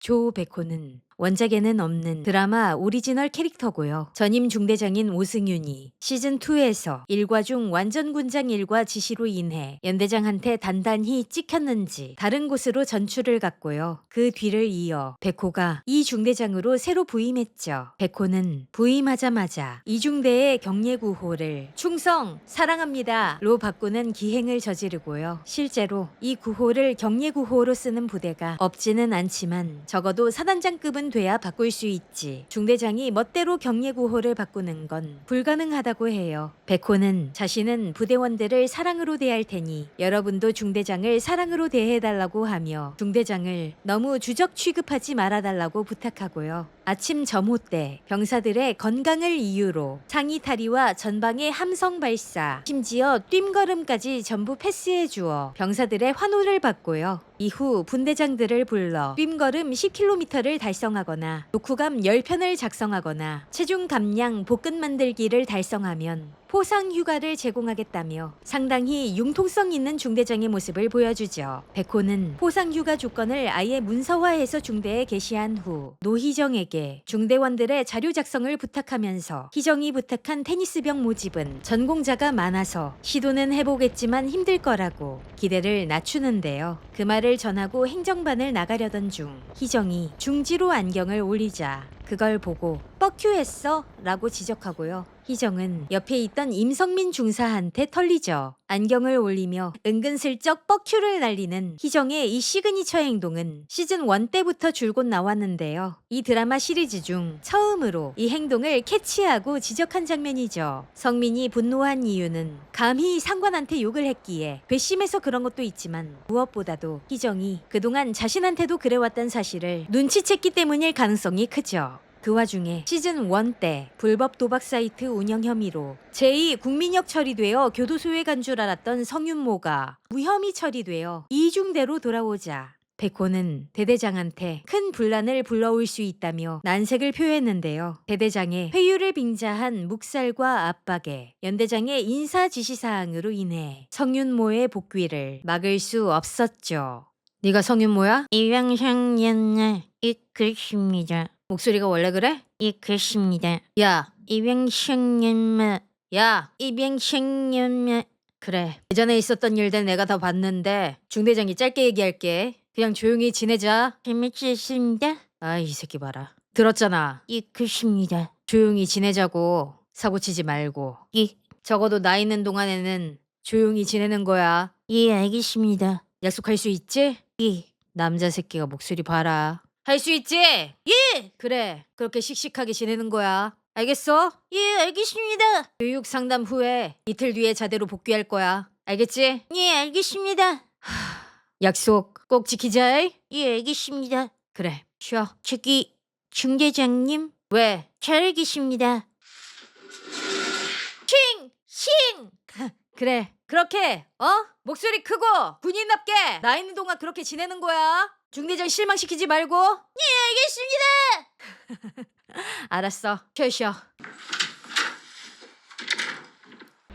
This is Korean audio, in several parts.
조백호는 원작에는 없는 드라마 오리지널 캐릭터고요. 전임 중대장인 오승윤이 시즌2에서 일과 중 완전군장 일과 지시로 인해 연대장한테 단단히 찍혔는지 다른 곳으로 전출을 갔고요. 그 뒤를 이어 백호가 이 중대장으로 새로 부임했죠. 백호는 부임하자마자 이중대의 경례구호를 충성 사랑합니다로 바꾸는 기행을 저지르고요. 실제로 이 구호를 경례구호로 쓰는 부대가 없지는 않지만 적어도 사단장급은 돼야 바꿀 수 있지. 중대장이 멋대로 경례구호를 바꾸는 건 불가능하다고 해요. 백호는 자신은 부대원들을 사랑으로 대할 테니 여러분도 중대장을 사랑으로 대해달라고 하며 중대장을 너무 주적 취급하지 말아달라고 부탁하고요. 아침 점호 때 병사들의 건강을 이유로 상의 탈의와 전방의 함성 발사, 심지어 뜀걸음까지 전부 패스해 주어 병사들의 환호를 받고요. 이후 분대장들을 불러 뜀걸음 10km를 달성하거나 독후감 10편을 작성하거나 체중 감량 복근 만들기를 달성하면 포상 휴가를 제공하겠다며 상당히 융통성 있는 중대장의 모습을 보여주죠. 백호는 포상 휴가 조건을 아예 문서화해서 중대에 게시한 후 노희정에게 중대원들의 자료 작성을 부탁하면서 희정이 부탁한 테니스병 모집은 전공자가 많아서 시도는 해보겠지만 힘들 거라고 기대를 낮추는데요. 그 말을 전하고 행정반을 나가려던 중 희정이 중지로 안경을 올리자 그걸 보고 뻑큐했어? 라고 지적하고요. 희정은 옆에 있던 임성민 중사한테 털리죠. 안경을 올리며 은근슬쩍 뻑큐를 날리는 희정의 이 시그니처 행동은 시즌1 때부터 줄곧 나왔는데요. 이 드라마 시리즈 중 처음으로 이 행동을 캐치하고 지적한 장면이죠. 성민이 분노한 이유는 감히 상관한테 욕을 했기에 괘씸해서 그런 것도 있지만 무엇보다도 희정이 그동안 자신한테도 그래왔단 사실을 눈치챘기 때문일 가능성이 크죠. 그 와중에 시즌1 때 불법 도박 사이트 운영 혐의로 제2국민역 처리되어 교도소에 간 줄 알았던 성윤모가 무혐의 처리되어 이중대로 돌아오자 백호는 대대장한테 큰 분란을 불러올 수 있다며 난색을 표했는데요. 대대장의 회유를 빙자한 묵살과 압박에 연대장의 인사지시사항으로 인해 성윤모의 복귀를 막을 수 없었죠. 네가 성윤모야? 이병상년날 그렇습니다. 목소리가 원래 그래? 그렇습니다. 야, 이병상년말 이병상년말 그래. 예전에 있었던 일들 내가 다 봤는데 중대장이 짧게 얘기할게. 그냥 조용히 지내자. 재밌었습니다. 아이 새끼 봐라. 들었잖아. 그렇습니다. 조용히 지내자고. 사고치지 말고. 적어도 나 있는 동안에는 조용히 지내는 거야. 알겠습니다. 약속할 수 있지? 남자 새끼가 목소리 봐라. 할 수 있지? 그래. 그렇게 씩씩하게 지내는 거야. 알겠어? 알겠습니다. 교육 상담 후에 이틀 뒤에 자대로 복귀할 거야. 알겠지? 알겠습니다. 약속 꼭 지키자. 알겠습니다. 그래. 쉬어. 저기 중대장님 왜? 잘 알겠습니다. 싱! 그래. 그렇게 목소리 크고 군인답게 나 있는 동안 그렇게 지내는 거야. 중대장 실망시키지 말고. 알겠습니다. 알았어. 쉬어.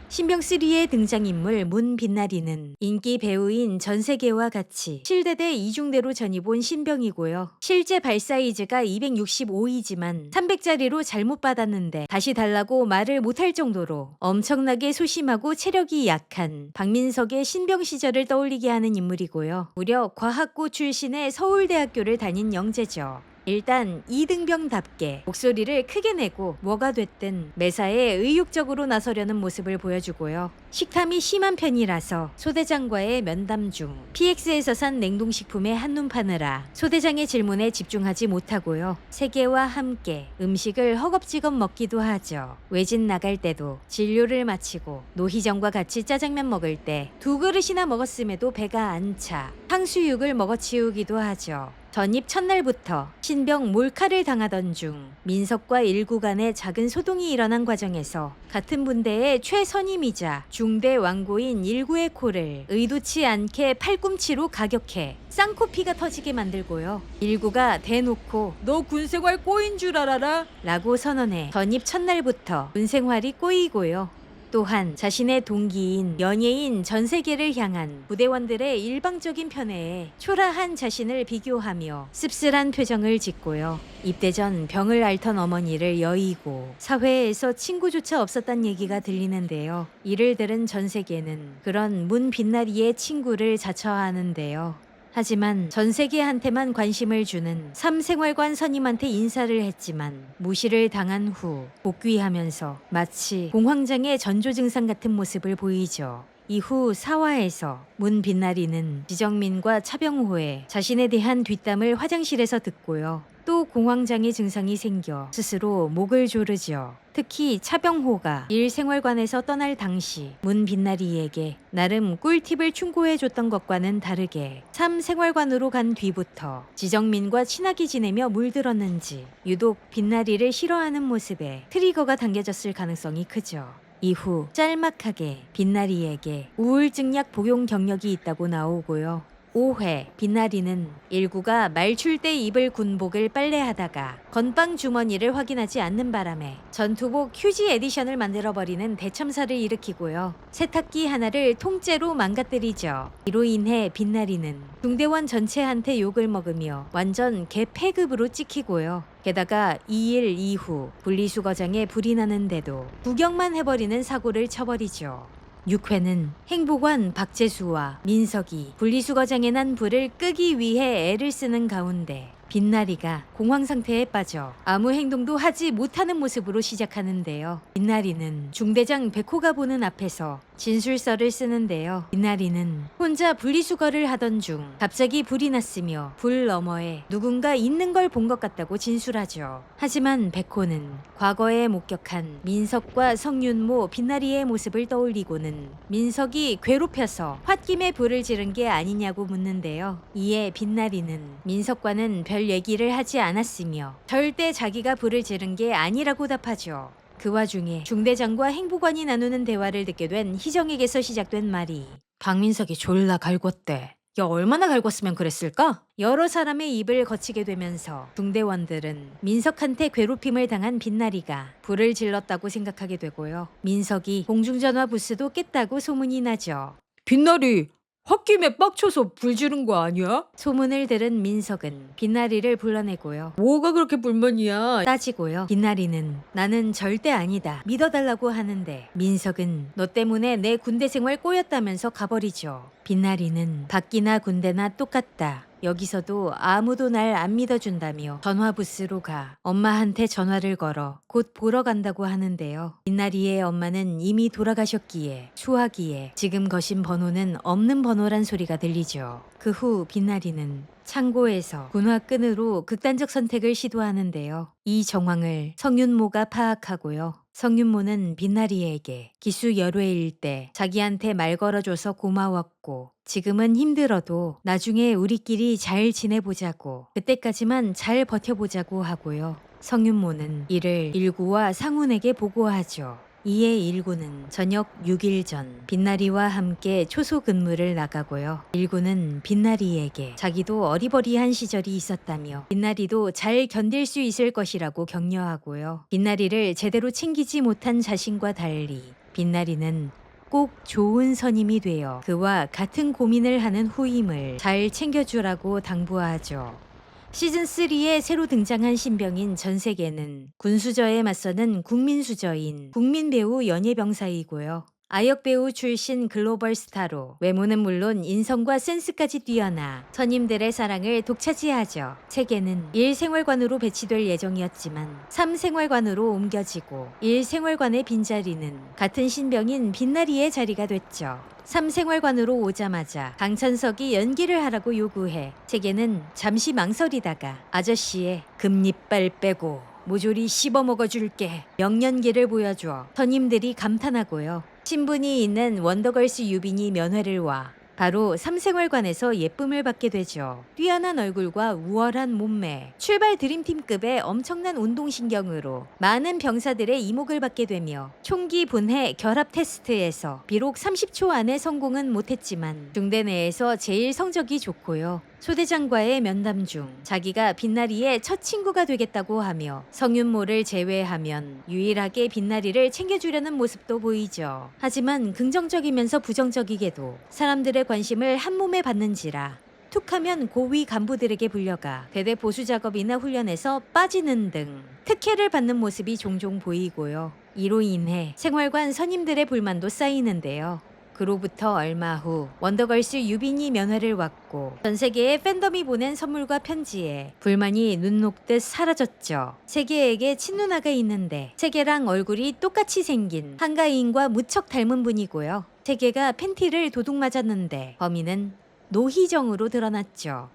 신병3의 등장인물 문빛나리는 인기 배우인 전세계와 같이 실대대 이중대로 전입 온 신병이고요. 실제 발 사이즈가 265이지만 300짜리로 잘못 받았는데 다시 달라고 말을 못할 정도로 엄청나게 소심하고 체력이 약한 박민석의 신병 시절을 떠올리게 하는 인물이고요. 무려 과학고 출신의 서울대학교를 다닌 영재죠. 일단 이등병답게 목소리를 크게 내고 뭐가 됐든 매사에 의욕적으로 나서려는 모습을 보여주고요. 식탐이 심한 편이라서 소대장과의 면담 중 PX에서 산 냉동식품에 한눈 파느라 소대장의 질문에 집중하지 못하고요. 세계와 함께 음식을 허겁지겁 먹기도 하죠. 외진 나갈 때도 진료를 마치고 노희정과 같이 짜장면 먹을 때 2그릇이나 먹었음에도 배가 안 차 탕수육을 먹어치우기도 하죠. 전입 첫날부터 신병 몰카를 당하던 중 민석과 일구 간의 작은 소동이 일어난 과정에서 같은 분대의 최선임이자 중대 왕고인 일구의 코를 의도치 않게 팔꿈치로 가격해 쌍코피가 터지게 만들고요. 일구가 대놓고 너 군생활 꼬인 줄 알아라? 라고 선언해 전입 첫날부터 군생활이 꼬이고요. 또한 자신의 동기인 연예인 전 세계를 향한 부대원들의 일방적인 편애에 초라한 자신을 비교하며 씁쓸한 표정을 짓고요. 입대 전 병을 앓던 어머니를 여의고 사회에서 친구조차 없었단 얘기가 들리는데요. 이를 들은 전 세계는 그런 문 빛나리의 친구를 자처하는데요. 하지만 전 세계한테만 관심을 주는 삼생활관 선임한테 인사를 했지만 무시를 당한 후 복귀하면서 마치 공황장애 전조 증상 같은 모습을 보이죠. 이후 사화에서 문 빛나리는 지정민과 차병호에 자신에 대한 뒷담을 화장실에서 듣고요. 또 공황장애 증상이 생겨 스스로 목을 조르죠. 특히 차병호가 일생활관에서 떠날 당시 문 빛나리에게 나름 꿀팁을 충고해줬던 것과는 다르게 삼생활관으로 간 뒤부터 지정민과 친하게 지내며 물들었는지 유독 빛나리를 싫어하는 모습에 트리거가 당겨졌을 가능성이 크죠. 이후 짤막하게 빛나리에게 우울증약 복용 경력이 있다고 나오고요. 5회 빛나리는 일구가 말출 때 입을 군복을 빨래하다가 건빵 주머니를 확인하지 않는 바람에 전투복 휴지 에디션을 만들어버리는 대참사를 일으키고요. 세탁기 하나를 통째로 망가뜨리죠. 이로 인해 빛나리는 중대원 전체한테 욕을 먹으며 완전 개폐급으로 찍히고요. 게다가 2일 이후 분리수거장에 불이 나는데도 구경만 해버리는 사고를 쳐버리죠. 6회는 행보관 박재수와 민석이 분리수거장에 난 불을 끄기 위해 애를 쓰는 가운데 빛나리가 공황 상태에 빠져 아무 행동도 하지 못하는 모습으로 시작하는데요. 빛나리는 중대장 백호가 보는 앞에서 진술서를 쓰는데요. 빛나리는 혼자 분리수거를 하던 중 갑자기 불이 났으며 불 너머에 누군가 있는 걸 본 것 같다고 진술하죠. 하지만 백호는 과거에 목격한 민석과 성윤모, 빛나리의 모습을 떠올리고는 민석이 괴롭혀서 홧김에 불을 지른 게 아니냐고 묻는데요. 이에 빛나리는 민석과는 별 얘기를 하지 않았으며 절대 자기가 불을 지른 게 아니라고 답하죠. 그 와중에 중대장과 행보관이 나누는 대화를 듣게 된 희정에게서 시작된 말이 강민석이 졸라 갈궜대. 야, 얼마나 갈궜으면 그랬을까? 여러 사람의 입을 거치게 되면서 중대원들은 민석한테 괴롭힘을 당한 빛나리가 불을 질렀다고 생각하게 되고요. 민석이 공중전화 부스도 깼다고 소문이 나죠. 빛나리 홧김에 빡쳐서 불 지른 거 아니야? 소문을 들은 민석은 빛나리를 불러내고요. 뭐가 그렇게 불만이야? 따지고요. 빛나리는 나는 절대 아니다 믿어달라고 하는데 민석은 너 때문에 내 군대 생활 꼬였다면서 가버리죠. 빛나리는 밖이나 군대나 똑같다. 여기서도 아무도 날 안 믿어준다며 전화부스로 가 엄마한테 전화를 걸어 곧 보러 간다고 하는데요. 빛나리의 엄마는 이미 돌아가셨기에 수화기에 지금 거신 번호는 없는 번호란 소리가 들리죠. 그 후 빛나리는 창고에서 군화끈으로 극단적 선택을 시도하는데요. 이 정황을 성윤모가 파악하고요. 성윤모는 빛나리에게 기수 열외일 때 자기한테 말 걸어줘서 고마웠고 지금은 힘들어도 나중에 우리끼리 잘 지내보자고 그때까지만 잘 버텨보자고 하고요. 성윤모는 이를 일구와 상훈에게 보고하죠. 이에 일구는 저녁 6일 전 빛나리와 함께 초소 근무를 나가고요. 일구는 빛나리에게 자기도 어리버리한 시절이 있었다며 빛나리도 잘 견딜 수 있을 것이라고 격려하고요. 빛나리를 제대로 챙기지 못한 자신과 달리 빛나리는 꼭 좋은 선임이 되어 그와 같은 고민을 하는 후임을 잘 챙겨주라고 당부하죠. 시즌3에 새로 등장한 신병인 전세계는 군수저에 맞서는 국민수저인 국민배우 연예병사이고요. 아역배우 출신 글로벌 스타로 외모는 물론 인성과 센스까지 뛰어나 선임들의 사랑을 독차지하죠. 세계는 1생활관으로 배치될 예정이었지만 3생활관으로 옮겨지고 1생활관의 빈자리는 같은 신병인 빛나리의 자리가 됐죠. 3생활관으로 오자마자 강찬석이 연기를 하라고 요구해 세계는 잠시 망설이다가 아저씨의 금리빨 빼고 모조리 씹어먹어줄게 명연기를 보여줘 선임들이 감탄하고요. 신분이 있는 원더걸스 유빈이 면회를 와 바로 3생활관에서 예쁨을 받게 되죠. 뛰어난 얼굴과 우월한 몸매, 출발 드림팀급의 엄청난 운동신경으로 많은 병사들의 이목을 받게 되며 총기 분해 결합 테스트에서 비록 30초 안에 성공은 못했지만 중대 내에서 제일 성적이 좋고요. 소대장과의 면담 중 자기가 빛나리의 첫 친구가 되겠다고 하며 성윤모를 제외하면 유일하게 빛나리를 챙겨주려는 모습도 보이죠. 하지만 긍정적이면서 부정적이게도 사람들의 관심을 한몸에 받는지라 툭하면 고위 간부들에게 불려가 대대 보수 작업이나 훈련에서 빠지는 등 특혜를 받는 모습이 종종 보이고요. 이로 인해 생활관 선임들의 불만도 쌓이는데요. 그로부터 얼마 후 원더걸스 유빈이 면회를 왔고 전 세계의 팬덤이 보낸 선물과 편지에 불만이 눈 녹듯 사라졌죠. 세계에게 친누나가 있는데 세계랑 얼굴이 똑같이 생긴 한가인과 무척 닮은 분이고요. 세계가 팬티를 도둑 맞았는데 범인은 노희정으로 드러났죠.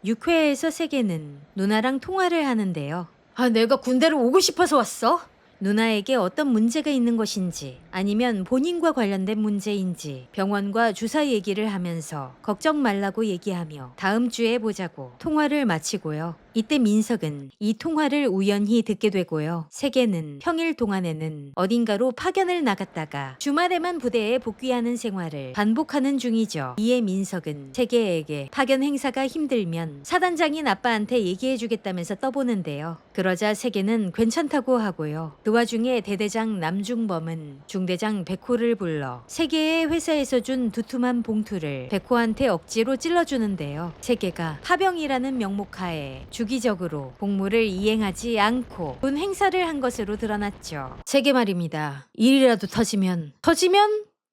6회에서 세계는 누나랑 통화를 하는데요. 아, 내가 군대를 오고 싶어서 왔어? 누나에게 어떤 문제가 있는 것인지 아니면 본인과 관련된 문제인지 병원과 주사 얘기를 하면서 걱정 말라고 얘기하며 다음 주에 보자고 통화를 마치고요. 이때 민석은 이 통화를 우연히 듣게 되고요. 세계는 평일 동안에는 어딘가로 파견을 나갔다가 주말에만 부대에 복귀하는 생활을 반복하는 중이죠. 이에 민석은 세계에게 파견 행사가 힘들면 사단장인 아빠한테 얘기해주겠다면서 떠보는데요. 그러자 세계는 괜찮다고 하고요. 그 와중에 대대장 남중범은 중대장 백호를 불러 세계의 회사에서 준 두툼한 봉투를 백호한테 억지로 찔러주는데요. 세계가 파병이라는 명목하에 주기적으로 복무를 이행하지 않고 본 행사를 한 것으로 드러났죠. 세계 말입니다. 일이라도 터지면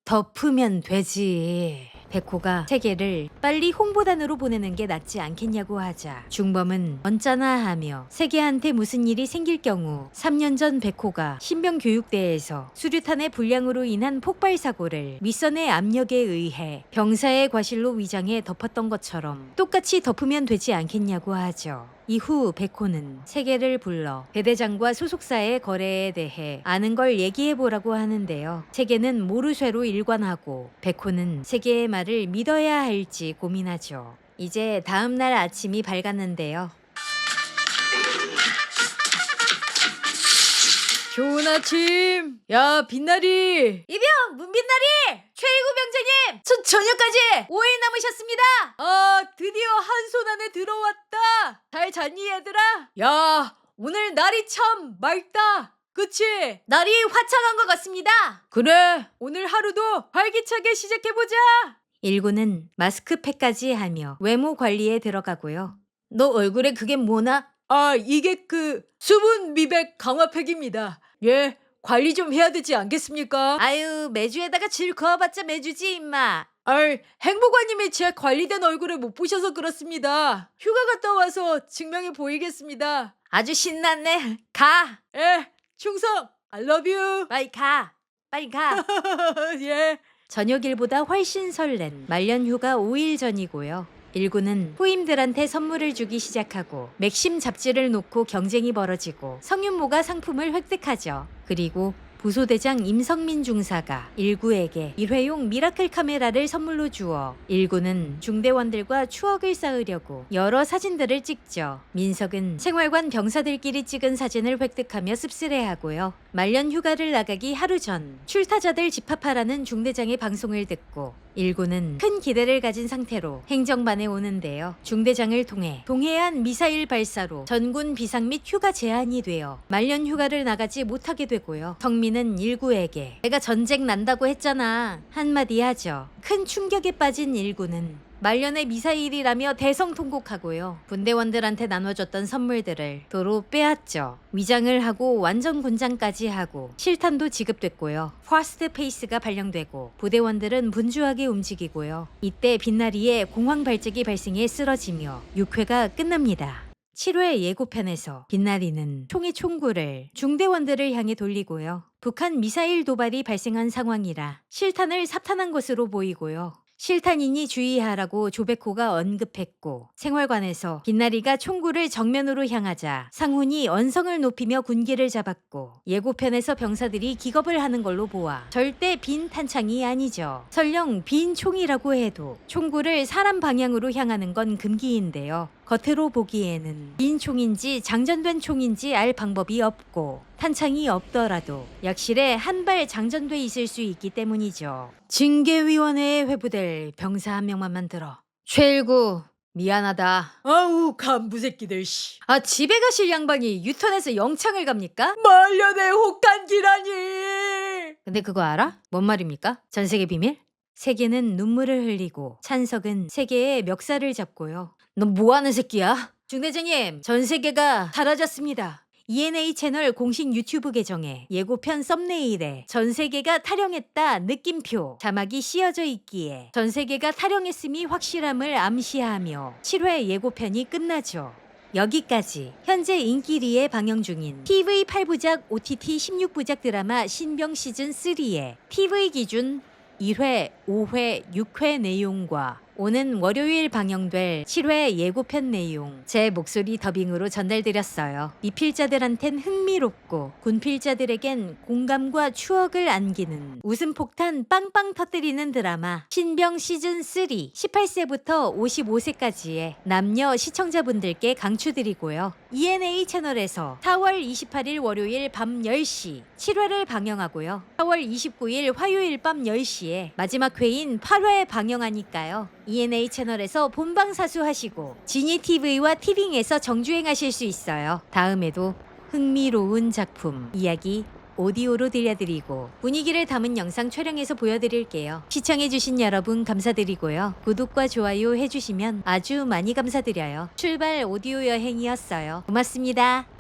덮으면 되지. 백호가 세계를 빨리 홍보단으로 보내는 게 낫지 않겠냐고 하자 중범은 언짢아 하며 세계한테 무슨 일이 생길 경우 3년 전 백호가 신병교육대에서 수류탄의 불량으로 인한 폭발 사고를 윗선의 압력에 의해 병사의 과실로 위장해 덮었던 것처럼 똑같이 덮으면 되지 않겠냐고 하죠. 이후 백호는 세계를 불러 대대장과 소속사의 거래에 대해 아는 걸 얘기해보라고 하는데요. 세계는 모르쇠로 일관하고 백호는 세계의 말을 믿어야 할지 고민하죠. 이제 다음날 아침이 밝았는데요. 좋은 아침. 야, 빛나리. 이병! 문빛나리! 최일구 병장님! 저녁까지 5일 남으셨습니다! 아, 드디어 한손 안에 들어왔다. 잘 잤니, 얘들아? 야, 오늘 날이 참 맑다. 그치? 날이 화창한 것 같습니다! 그래, 오늘 하루도 활기차게 시작해보자. 일구는 마스크팩까지 하며 외모 관리에 들어가고요. 너 얼굴에 그게 뭐나? 아, 이게 그 수분 미백 강화팩입니다. 예, 관리 좀 해야 되지 않겠습니까? 아유, 매주에다가 질 그어봤자 매주지 임마. 행복아님이 제 관리된 얼굴을 못 보셔서 그렇습니다. 휴가 갔다 와서 증명해 보이겠습니다. 아주 신났네. 가! 예, 충성! I love you! 빨리 가! 빨리 가! 예. 저녁일보다 훨씬 설렌 말년 휴가 5일 전이고요. 일구는 후임들한테 선물을 주기 시작하고 맥심 잡지를 놓고 경쟁이 벌어지고 성윤모가 상품을 획득하죠. 그리고 부소대장 임성민 중사가 일구에게 일회용 미라클 카메라를 선물로 주어 일구는 중대원들과 추억을 쌓으려고 여러 사진들을 찍죠. 민석은 생활관 병사들끼리 찍은 사진을 획득하며 씁쓸해하고요. 말년 휴가를 나가기 하루 전 출타자들 집합하라는 중대장의 방송을 듣고 일구는 큰 기대를 가진 상태로 행정반에 오는데요. 중대장을 통해 동해안 미사일 발사로 전군 비상 및 휴가 제한이 되어 말년 휴가를 나가지 못하게 되고요. 성민은 일구에게 내가 전쟁 난다고 했잖아 한마디 하죠. 큰 충격에 빠진 일구는 말년의 미사일이라며 대성통곡하고요. 분대원들한테 나눠줬던 선물들을 도로 빼앗죠. 위장을 하고 완전 군장까지 하고 실탄도 지급됐고요. 파스트 페이스가 발령되고 부대원들은 분주하게 움직이고요. 이때 빛나리에 공황 발작이 발생해 쓰러지며 6회가 끝납니다. 7회 예고편에서 빛나리는 총의 총구를 중대원들을 향해 돌리고요. 북한 미사일 도발이 발생한 상황이라 실탄을 삽탄한 것으로 보이고요. 실탄이니 주의하라고 조백호가 언급했고 생활관에서 빛나리가 총구를 정면으로 향하자 상훈이 언성을 높이며 군기를 잡았고 예고편에서 병사들이 기겁을 하는 걸로 보아 절대 빈 탄창이 아니죠. 설령 빈 총이라고 해도 총구를 사람 방향으로 향하는 건 금기인데요. 겉으로 보기에는 빈 총인지 장전된 총인지 알 방법이 없고 탄창이 없더라도 약실에 한 발 장전돼 있을 수 있기 때문이죠. 징계위원회에 회부될 병사 한 명만 만들어. 최일구 미안하다. 아우 간부 새끼들 씨. 아 집에 가실 양반이 유턴해서 영창을 갑니까? 말년에 혹한기라니. 근데 그거 알아? 뭔 말입니까? 전세계 비밀? 세계는 눈물을 흘리고 찬석은 세계의 멱살을 잡고요. 넌 뭐하는 새끼야? 중대장님 전세계가 사라졌습니다. ENA 채널 공식 유튜브 계정에 예고편 썸네일에 전세계가 탈영했다 느낌표 자막이 씌어져 있기에 전세계가 탈영했음이 확실함을 암시하며 7회 예고편이 끝나죠. 여기까지 현재 인기리에 방영 중인 TV 8부작 OTT 16부작 드라마 신병 시즌 3의 TV 기준 1회, 5회, 6회 내용과 오는 월요일 방영될 7회 예고편 내용 제 목소리 더빙으로 전달드렸어요. 미필자들한텐 흥미롭고 군필자들에겐 공감과 추억을 안기는 웃음폭탄 빵빵 터뜨리는 드라마 신병 시즌3 18세부터 55세까지의 남녀 시청자분들께 강추드리고요. ENA 채널에서 4월 28일 월요일 밤 10시 7회를 방영하고요. 4월 29일 화요일 밤 10시에 마지막 회인 8회 방영하니까요. ENA 채널에서 본방사수하시고 지니TV와 티빙에서 정주행하실 수 있어요. 다음에도 흥미로운 작품 이야기 오디오로 들려드리고 분위기를 담은 영상 촬영해서 보여드릴게요. 시청해주신 여러분 감사드리고요. 구독과 좋아요 해주시면 아주 많이 감사드려요. 출발 오디오 여행이었어요. 고맙습니다.